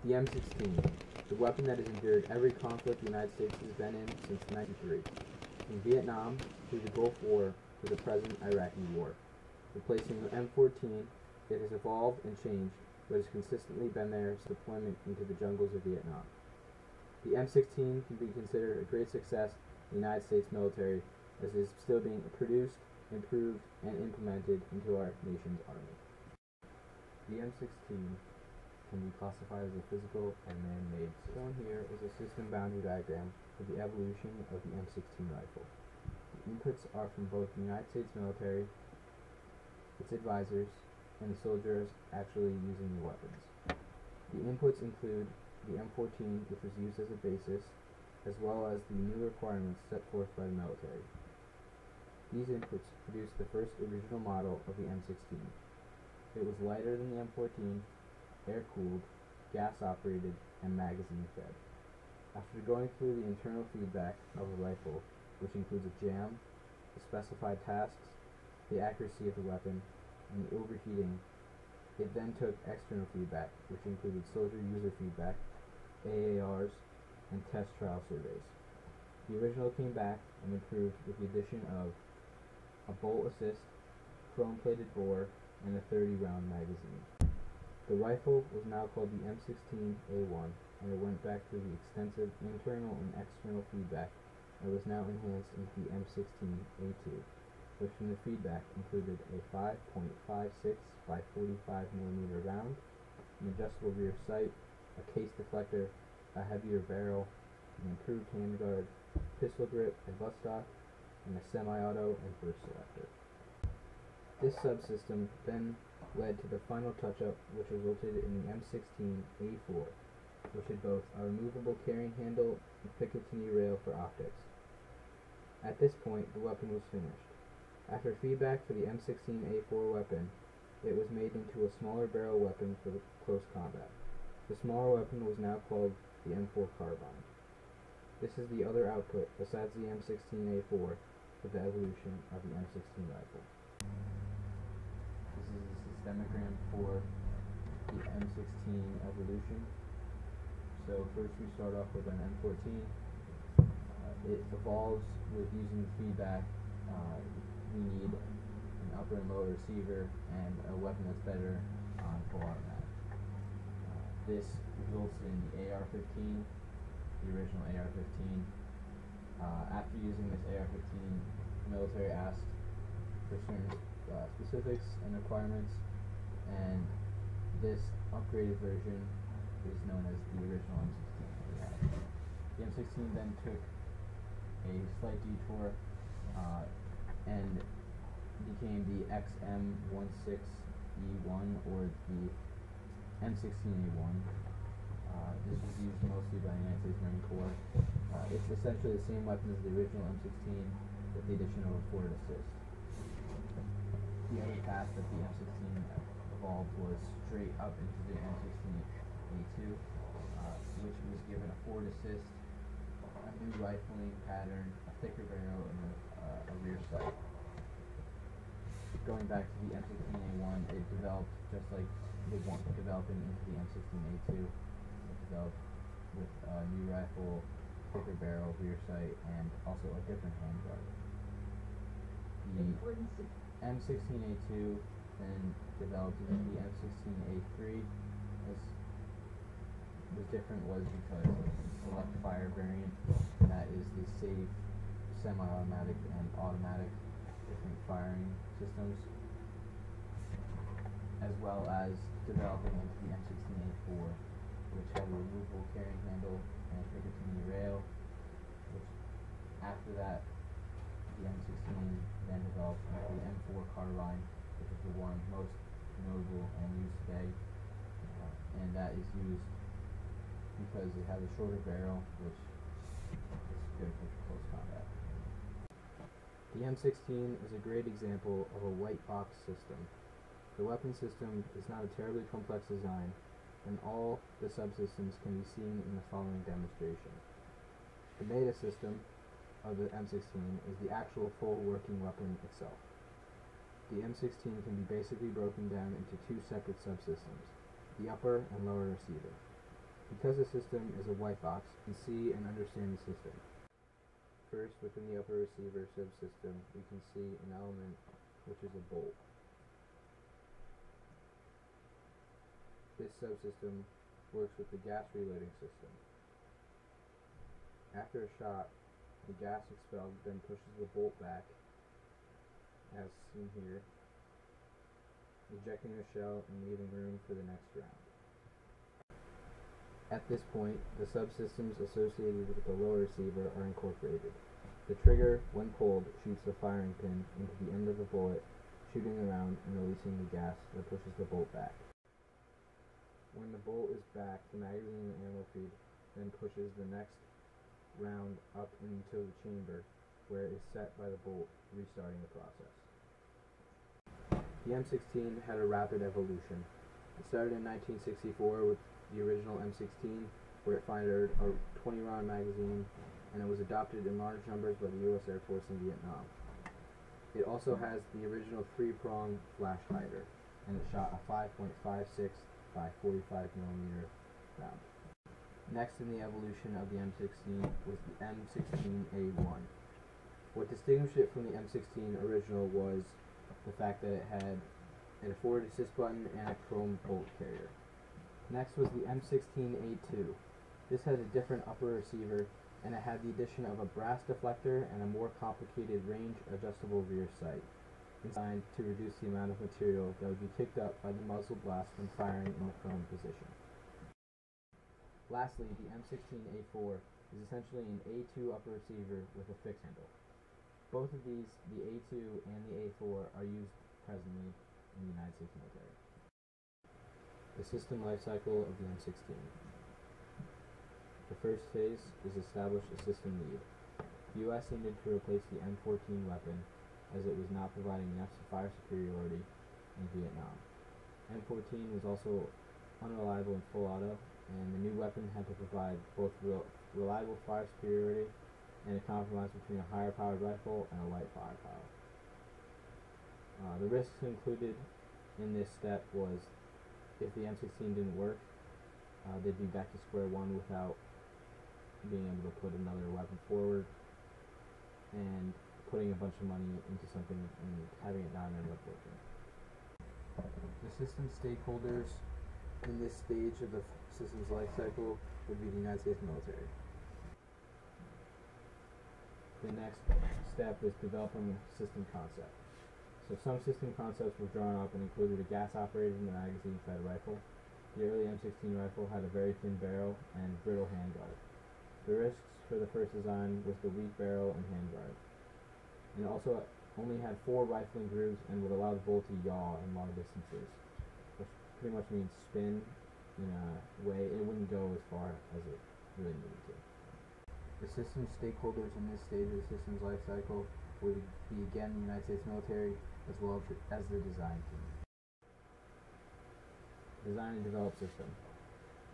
The M16, the weapon that has endured every conflict the United States has been in since 1993, from Vietnam through the Gulf War to the present Iraqi war. Replacing the M14, it has evolved and changed, but has consistently been there since deployment into the jungles of Vietnam. The M16 can be considered a great success in the United States military, as it is still being produced, improved, and implemented into our nation's army. The M16 can be classified as a physical and man-made. Shown here is a system boundary diagram for the evolution of the M16 rifle. The inputs are from both the United States military, its advisors, and the soldiers actually using the weapons. The inputs include the M14, which was used as a basis, as well as the new requirements set forth by the military. These inputs produced the first original model of the M16. It was lighter than the M14, air-cooled, gas-operated, and magazine-fed. After going through the internal feedback of a rifle, which includes a jam, the specified tasks, the accuracy of the weapon, and the overheating, it then took external feedback, which included soldier user feedback, AARs, and test trial surveys. The original came back and improved with the addition of a bolt assist, chrome-plated bore, and a 30-round magazine. The rifle was now called the M16A1, and it went back through the extensive internal and external feedback and was now enhanced into the M16A2, which from the feedback included a 5.56 by 45mm round, an adjustable rear sight, a case deflector, a heavier barrel, an improved handguard, pistol grip and buttstock, and a semi-auto and burst selector. This subsystem then led to the final touch-up, which resulted in the M16A4, which had both a removable carrying handle and Picatinny rail for optics. At this point, the weapon was finished. After feedback for the M16A4 weapon, it was made into a smaller barrel weapon for close combat. The smaller weapon was now called the M4 carbine. This is the other output, besides the M16A4, for the evolution of the M16 rifle. This is a systemogram for the M16 evolution. So first we start off with an M14. It evolves with using feedback. We need an upper and lower receiver and a weapon that's better on full automatic. This results in the AR-15, the original AR-15. After using this AR-15, the military asked for certain specifics and requirements, and this upgraded version is known as the original M16. The M16 then took a slight detour and became the XM16E1 or the M16A1. This was used mostly by the United States Marine Corps. It's essentially the same weapon as the original M16 with the addition of a forward assist. The other path that the M16 evolved was straight up into the M16A2, which was given a forward assist, a new rifling pattern, a thicker barrel, and a rear sight. Going back to the M16A1, it developed just like the one developing into the M16A2. It developed with a new rifle, thicker barrel, rear sight, and also a different handguard. The M16A2 then developed into the M16A3. Was different was because of the select fire variant, that is the safe semi-automatic and automatic different firing systems, as well as developing into the M16A4, which had a removable carrying handle and a Picatinny rail, which after that the M16 then developed into the M4 carbine, which is the one most notable and used today, and that is used because it has a shorter barrel, which is good for close combat. The M16 is a great example of a white box system. The weapon system is not a terribly complex design, and all the subsystems can be seen in the following demonstration. The beta system of the M16 is the actual full working weapon itself. The M16 can be basically broken down into two separate subsystems, the upper and lower receiver. Because the system is a white box, we can see and understand the system. First, within the upper receiver subsystem, we can see an element which is a bolt. This subsystem works with the gas reloading system. After a shot, the gas expelled then pushes the bolt back, as seen here, ejecting the shell and leaving room for the next round. At this point, the subsystems associated with the lower receiver are incorporated. The trigger, when pulled, shoots the firing pin into the end of the bullet, shooting around and releasing the gas that pushes the bolt back. When the bolt is back, the magazine and ammo feed then pushes the next round up into the chamber, where it is set by the bolt, restarting the process. The M16 had a rapid evolution. It started in 1964 with the original M16, where it fired a 20-round magazine, and it was adopted in large numbers by the U.S. Air Force in Vietnam. It also has the original 3-prong flash hider, and it shot a 5.56 by 45mm round. Next in the evolution of the M16 was the M16A1. What distinguished it from the M16 original was the fact that it had a forward assist button and a chrome bolt carrier. Next was the M16A2. This had a different upper receiver, and it had the addition of a brass deflector and a more complicated range adjustable rear sight, designed to reduce the amount of material that would be kicked up by the muzzle blast when firing in the prone position. Lastly, the M16A4 is essentially an A2 upper receiver with a fixed handle. Both of these, the A2 and the A4, are used presently in the United States military. The system life cycle of the M16. The first phase is establish a system need. The U.S. needed to replace the M14 weapon as it was not providing enough fire superiority in Vietnam. M14 was also unreliable in full auto, and the new weapon had to provide both reliable fire superiority and a compromise between a higher powered rifle and a light firepower. The risks included in this step was if the M16 didn't work, they'd be back to square one without being able to put another weapon forward and putting a bunch of money into something and having it not end up working. The system stakeholders in this stage of the system's life cycle would be the United States military. The next step is developing a system concept. So some system concepts were drawn up and included a gas operated in the magazine-fed rifle. The early M16 rifle had a very thin barrel and brittle handguard. The risks for the first design was the weak barrel and handguard. And it also only had 4 rifling grooves and would allow the bullet to yaw in long distances, which pretty much means spin in a way it wouldn't go as far as it really needed to. The system stakeholders in this stage of the system's life cycle would be again the United States military as well as the design team. Design and develop system.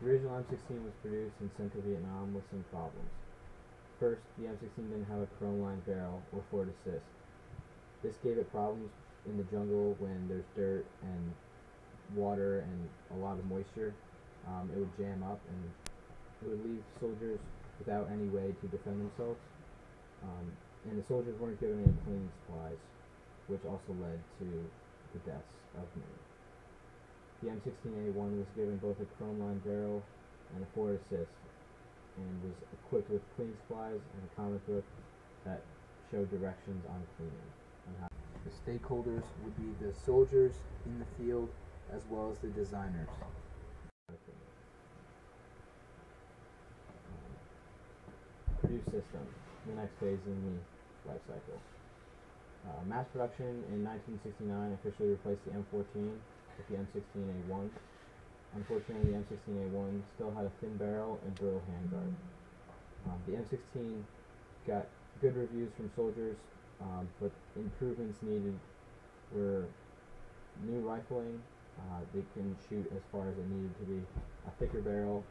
The original M16 was produced in central Vietnam with some problems. First, the M16 didn't have a chrome-lined barrel or forward assist. This gave it problems in the jungle when there's dirt and water and a lot of moisture. It would jam up and it would leave soldiers without any way to defend themselves. And the soldiers weren't given any cleaning supplies, which also led to the deaths of many. The M16A1 was given both a chrome-lined barrel and a forward assist, and was equipped with cleaning supplies and a comic book that showed directions on cleaning. The stakeholders would be the soldiers in the field as well as the designers. Produce system, the next phase in the life cycle. Mass production in 1969 officially replaced the M14 with the M16A1. Unfortunately, the M16A1 still had a thin barrel and brittle handguard. The M16 got good reviews from soldiers, but improvements needed were new rifling. They couldn't shoot as far as it needed to be. A thicker barrel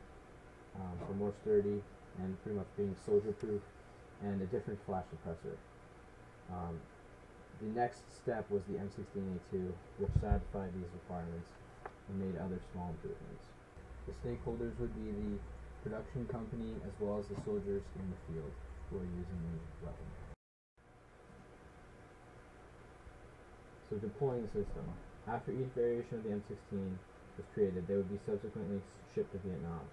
for more sturdy and pretty much being soldier-proof, and a different flash suppressor. The next step was the M16A2, which satisfied these requirements and made other small improvements. The stakeholders would be the production company, as well as the soldiers in the field who are using the weapon. So deploying the system. After each variation of the M16 was created, they would be subsequently shipped to Vietnam.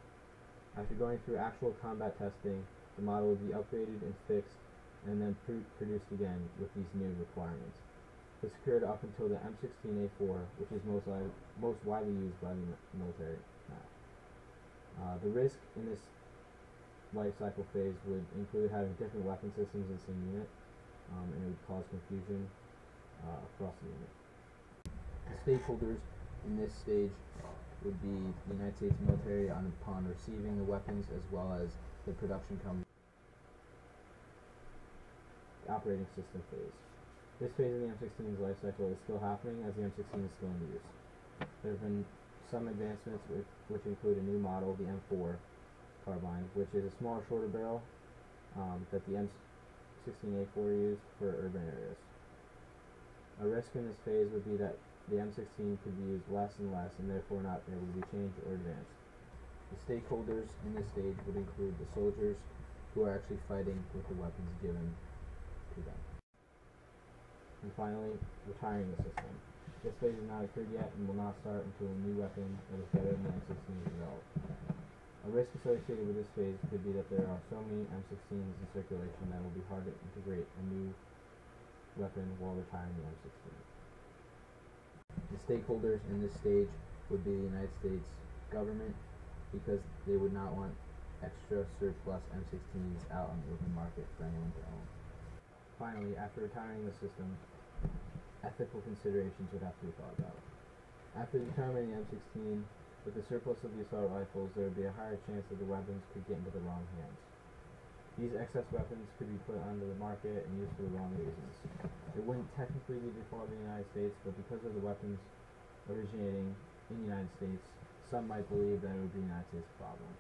After going through actual combat testing, the model would be upgraded and fixed, and then produced again with these new requirements. This occurred up until the M16A4, which is most widely used by the military now. The risk in this life cycle phase would include having different weapon systems in the same unit, and it would cause confusion across the unit. The stakeholders in this stage would be the United States military upon receiving the weapons, as well as the production company. The operating system phase. This phase of the M16's life cycle is still happening, as the M16 is still in use. There have been some advancements which include a new model, the M4 carbine, which is a smaller, shorter barrel that the M16A4 used for urban areas. A risk in this phase would be that the M16 could be used less and less, and therefore not able to be changed or advanced. The stakeholders in this stage would include the soldiers who are actually fighting with the weapons given to them. And finally, retiring the system. This phase has not occurred yet and will not start until a new weapon that is better than the M16 is developed. A risk associated with this phase could be that there are so many M16s in circulation that it will be hard to integrate a new weapon while retiring the M16. The stakeholders in this stage would be the United States government, because they would not want extra surplus M16s out on the open market for anyone to own. Finally, after retiring the system, ethical considerations would have to be thought about. After determining the M16 with the surplus of the assault rifles, there would be a higher chance that the weapons could get into the wrong hands. These excess weapons could be put onto the market and used for the wrong reasons. It wouldn't technically be the fault of the United States, but because of the weapons originating in the United States, some might believe that it would be the United States' problem.